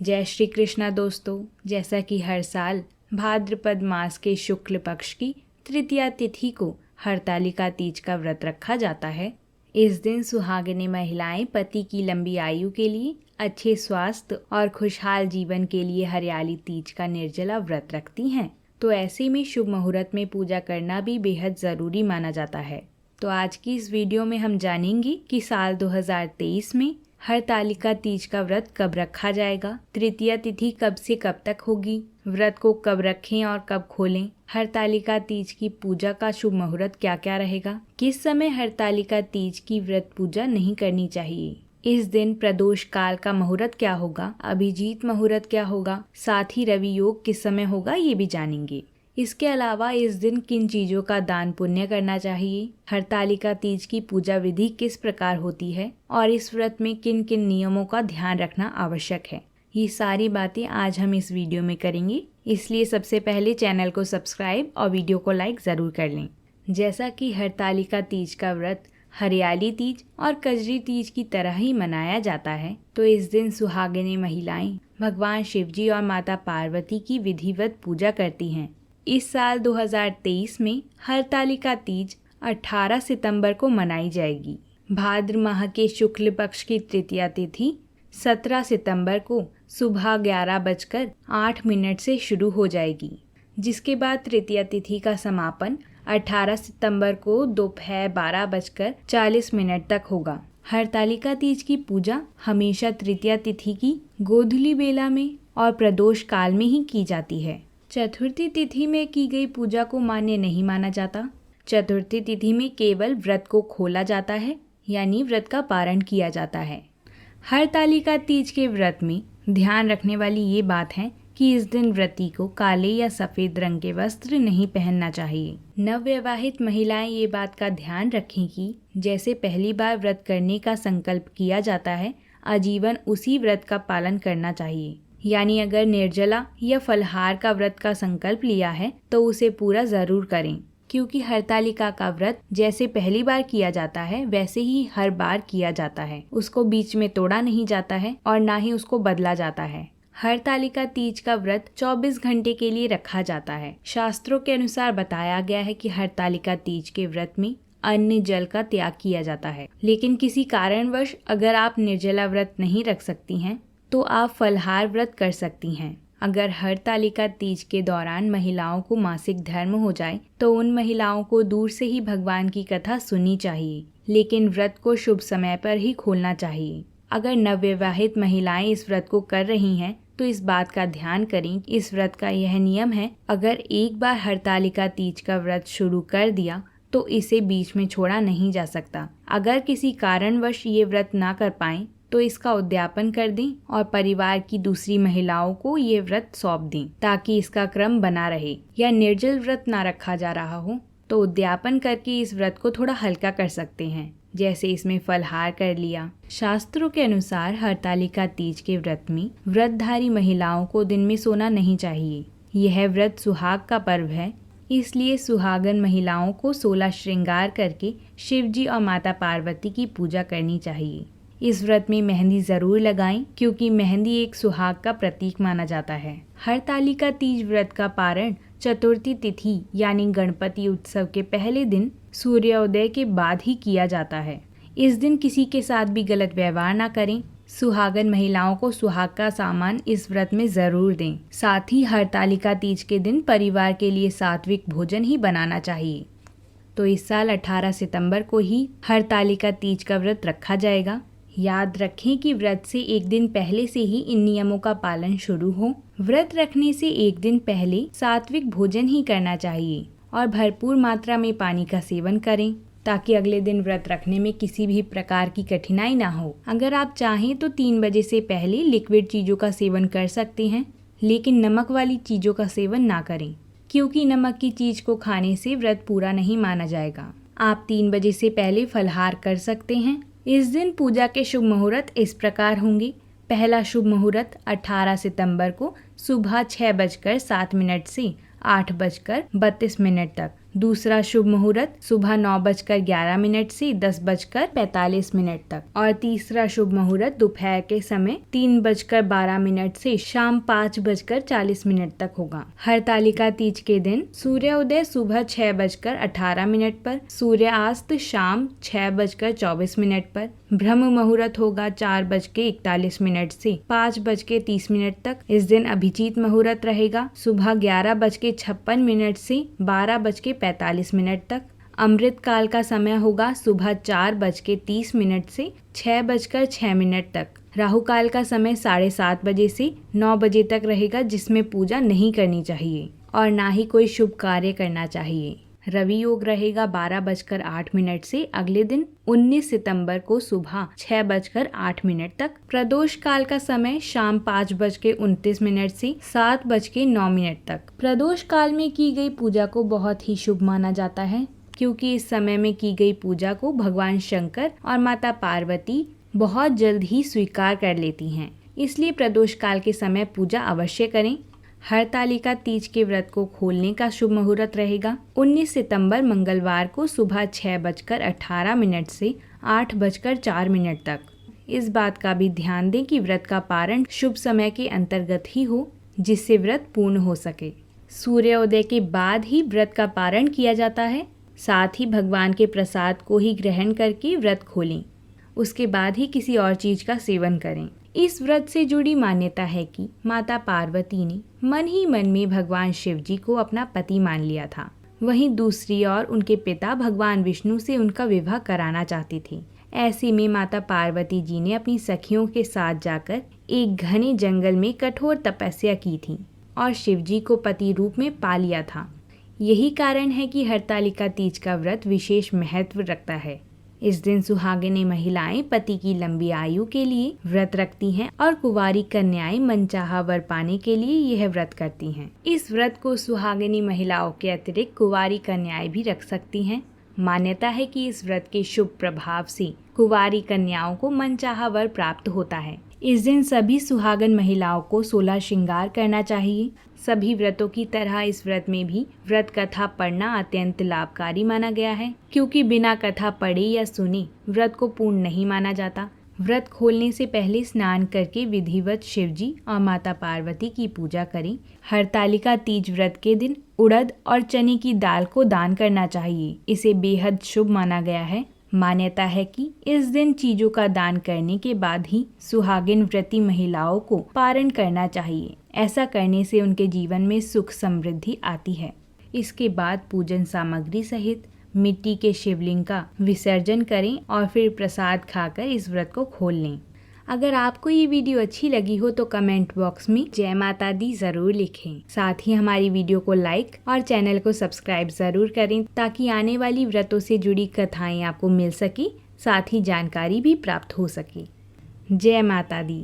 जय श्री कृष्णा दोस्तों। जैसा कि हर साल भाद्रपद मास के शुक्ल पक्ष की तृतीया तिथि को हरतालिका तीज का व्रत रखा जाता है। इस दिन सुहागिनी महिलाएं पति की लंबी आयु के लिए, अच्छे स्वास्थ्य और खुशहाल जीवन के लिए हरियाली तीज का निर्जला व्रत रखती हैं। तो ऐसे में शुभ मुहूर्त में पूजा करना भी बेहद ज़रूरी माना जाता है। तो आज की इस वीडियो में हम जानेंगे कि साल 2023 में हरतालिका तीज का व्रत कब रखा जाएगा, तृतीया तिथि कब से कब तक होगी, व्रत को कब रखें और कब खोलें, हरतालिका तीज की पूजा का शुभ मुहूर्त क्या क्या रहेगा, किस समय हरतालिका तीज की व्रत पूजा नहीं करनी चाहिए, इस दिन प्रदोष काल का मुहूर्त क्या होगा, अभिजीत मुहूर्त क्या होगा, साथ ही रवि योग किस समय होगा, ये भी जानेंगे। इसके अलावा इस दिन किन चीज़ों का दान पुण्य करना चाहिए, हरतालिका तीज की पूजा विधि किस प्रकार होती है और इस व्रत में किन किन नियमों का ध्यान रखना आवश्यक है, ये सारी बातें आज हम इस वीडियो में करेंगे। इसलिए सबसे पहले चैनल को सब्सक्राइब और वीडियो को लाइक ज़रूर कर लें। जैसा कि हरतालिका तीज का व्रत हरियाली तीज और कजरी तीज की तरह ही मनाया जाता है, तो इस दिन सुहागिनी महिलाएं भगवान शिवजी और माता पार्वती की विधिवत पूजा करती हैं। इस साल 2023 में हरतालिका तीज 18 सितंबर को मनाई जाएगी। भाद्र माह के शुक्ल पक्ष की तृतीया तिथि 17 सितंबर को सुबह 11:08 से शुरू हो जाएगी, जिसके बाद तृतीया तिथि का समापन 18 सितंबर को दोपहर 12:40 तक होगा। हरतालिका तीज की पूजा हमेशा तृतीया तिथि की गोधूली बेला में और प्रदोष काल में ही की जाती है। चतुर्थी तिथि में की गई पूजा को मान्य नहीं माना जाता। चतुर्थी तिथि में केवल व्रत को खोला जाता है, यानी व्रत का पारण किया जाता है। हरतालिका तीज के व्रत में ध्यान रखने वाली ये बात है कि इस दिन व्रती को काले या सफ़ेद रंग के वस्त्र नहीं पहनना चाहिए। नवविवाहित महिलाएं ये बात का ध्यान रखें कि जैसे पहली बार व्रत करने का संकल्प किया जाता है, आजीवन उसी व्रत का पालन करना चाहिए। यानी अगर निर्जला या फलहार का व्रत का संकल्प लिया है तो उसे पूरा ज़रूर करें, क्योंकि हरतालिका का व्रत जैसे पहली बार किया जाता है वैसे ही हर बार किया जाता है। उसको बीच में तोड़ा नहीं जाता है और ना ही उसको बदला जाता है। हरतालिका तीज का व्रत 24 घंटे के लिए रखा जाता है। शास्त्रों के अनुसार बताया गया है कि हरतालिका तीज के व्रत में अन्न जल का त्याग किया जाता है। लेकिन किसी कारणवश अगर आप निर्जला व्रत नहीं रख सकती हैं तो आप फलहार व्रत कर सकती हैं। अगर हरतालिका तीज के दौरान महिलाओं को मासिक धर्म हो जाए तो उन महिलाओं को दूर से ही भगवान की कथा सुननी चाहिए, लेकिन व्रत को शुभ समय पर ही खोलना चाहिए। अगर नवविवाहित महिलाएं इस व्रत को कर रही हैं तो इस बात का ध्यान करें। इस व्रत का यह नियम है, अगर एक बार हरतालिका तीज का व्रत शुरू कर दिया तो इसे बीच में छोड़ा नहीं जा सकता। अगर किसी कारणवश ये व्रत ना कर पाएं तो इसका उद्यापन कर दें और परिवार की दूसरी महिलाओं को ये व्रत सौंप दें, ताकि इसका क्रम बना रहे। या निर्जल व्रत ना रखा जा रहा हो तो उद्यापन करके इस व्रत को थोड़ा हल्का कर सकते हैं, जैसे इसमें फलहार कर लिया। शास्त्रों के अनुसार हरतालिका तीज के व्रत में व्रतधारी महिलाओं को दिन में सोना नहीं चाहिए। यह व्रत सुहाग का पर्व है, इसलिए सुहागन महिलाओं को 16 श्रृंगार करके शिवजी और माता पार्वती की पूजा करनी चाहिए। इस व्रत में मेहंदी जरूर लगाएं, क्योंकि मेहंदी एक सुहाग का प्रतीक माना जाता है। हरतालिका तीज व्रत का पारण चतुर्थी तिथि यानी गणपति उत्सव के पहले दिन सूर्योदय के बाद ही किया जाता है। इस दिन किसी के साथ भी गलत व्यवहार ना करें। सुहागन महिलाओं को सुहाग का सामान इस व्रत में जरूर दें। साथ ही हरतालिका तीज के दिन परिवार के लिए सात्विक भोजन ही बनाना चाहिए। तो इस साल 18 सितंबर को ही हरतालिका तीज का व्रत रखा जाएगा। याद रखें कि व्रत से एक दिन पहले से ही इन नियमों का पालन शुरू हो। व्रत रखने से एक दिन पहले सात्विक भोजन ही करना चाहिए और भरपूर मात्रा में पानी का सेवन करें, ताकि अगले दिन व्रत रखने में किसी भी प्रकार की कठिनाई ना हो। अगर आप चाहें तो 3 बजे से पहले लिक्विड चीज़ों का सेवन कर सकते हैं, लेकिन नमक वाली चीज़ों का सेवन ना करें, क्योंकि नमक की चीज़ को खाने से व्रत पूरा नहीं माना जाएगा। आप 3 बजे से पहले फलहार कर सकते हैं। इस दिन पूजा के शुभ मुहूर्त इस प्रकार होंगे। पहला शुभ मुहूर्त 18 सितंबर को सुबह 6:07 से 8:32 तक। दूसरा शुभ मुहूर्त सुबह 9:11 से 10:45 तक और तीसरा शुभ मुहूर्त दोपहर के समय 3:12 से शाम 5:40 तक होगा। हरतालिका तीज के दिन सूर्योदय सुबह 6:18 पर, सूर्यास्त शाम 6:24 पर, ब्रह्म मुहूर्त होगा 4:41 से 5:30 तक। इस दिन अभिजीत मुहूर्त रहेगा सुबह 11:56 से 12:45 तक। अमृत काल का समय होगा सुबह 4:30 से 6:06 तक। राहु काल का समय 7:30 बजे से 9 बजे तक रहेगा, जिसमें पूजा नहीं करनी चाहिए और ना ही कोई शुभ कार्य करना चाहिए। रवि योग रहेगा 12:08 से अगले दिन 19 सितंबर को सुबह 6:08 तक। प्रदोष काल का समय शाम 5:29 से 7:09 तक। प्रदोष काल में की गई पूजा को बहुत ही शुभ माना जाता है, क्योंकि इस समय में की गई पूजा को भगवान शंकर और माता पार्वती बहुत जल्द ही स्वीकार कर लेती हैं। इसलिए प्रदोष काल के समय पूजा अवश्य करें। हरतालिका तीज के व्रत को खोलने का शुभ मुहूर्त रहेगा 19 सितंबर मंगलवार को सुबह 6:18 से 8:04 तक। इस बात का भी ध्यान दें कि व्रत का पारण शुभ समय के अंतर्गत ही हो, जिससे व्रत पूर्ण हो सके। सूर्योदय के बाद ही व्रत का पारण किया जाता है। साथ ही भगवान के प्रसाद को ही ग्रहण करके व्रत खोलें। उसके बाद ही किसी और चीज का सेवन करें। इस व्रत से जुड़ी मान्यता है कि माता पार्वती ने मन ही मन में भगवान शिव जी को अपना पति मान लिया था। वहीं दूसरी ओर उनके पिता भगवान विष्णु से उनका विवाह कराना चाहते थे। ऐसे में माता पार्वती जी ने अपनी सखियों के साथ जाकर एक घने जंगल में कठोर तपस्या की थी और शिव जी को पति रूप में पा लिया था। यही कारण है कि हरतालिका तीज का व्रत विशेष महत्व रखता है। इस दिन सुहागिनी महिलाएं पति की लंबी आयु के लिए व्रत रखती हैं और कुंवारी कन्याएं मनचाहा वर पाने के लिए यह व्रत करती हैं। इस व्रत को सुहागिनी महिलाओं के अतिरिक्त कुंवारी कन्याएं भी रख सकती हैं। मान्यता है कि इस व्रत के शुभ प्रभाव से कुंवारी कन्याओं को मनचाहा वर प्राप्त होता है। इस दिन सभी सुहागन महिलाओं को 16 श्रृंगार करना चाहिए। सभी व्रतों की तरह इस व्रत में भी व्रत कथा पढ़ना अत्यंत लाभकारी माना गया है, क्योंकि बिना कथा पढ़े या सुने व्रत को पूर्ण नहीं माना जाता। व्रत खोलने से पहले स्नान करके विधिवत शिवजी और माता पार्वती की पूजा करें। हरतालिका तीज व्रत के दिन उड़द और चने की दाल को दान करना चाहिए। इसे बेहद शुभ माना गया है। मान्यता है कि इस दिन चीजों का दान करने के बाद ही सुहागिन व्रती महिलाओं को पारण करना चाहिए। ऐसा करने से उनके जीवन में सुख समृद्धि आती है। इसके बाद पूजन सामग्री सहित मिट्टी के शिवलिंग का विसर्जन करें और फिर प्रसाद खाकर इस व्रत को खोल लें। अगर आपको ये वीडियो अच्छी लगी हो तो कमेंट बॉक्स में जय माता दी जरूर लिखें। साथ ही हमारी वीडियो को लाइक और चैनल को सब्सक्राइब जरूर करें, ताकि आने वाली व्रतों से जुड़ी कथाएं आपको मिल सके, साथ ही जानकारी भी प्राप्त हो सके। जय माता दी।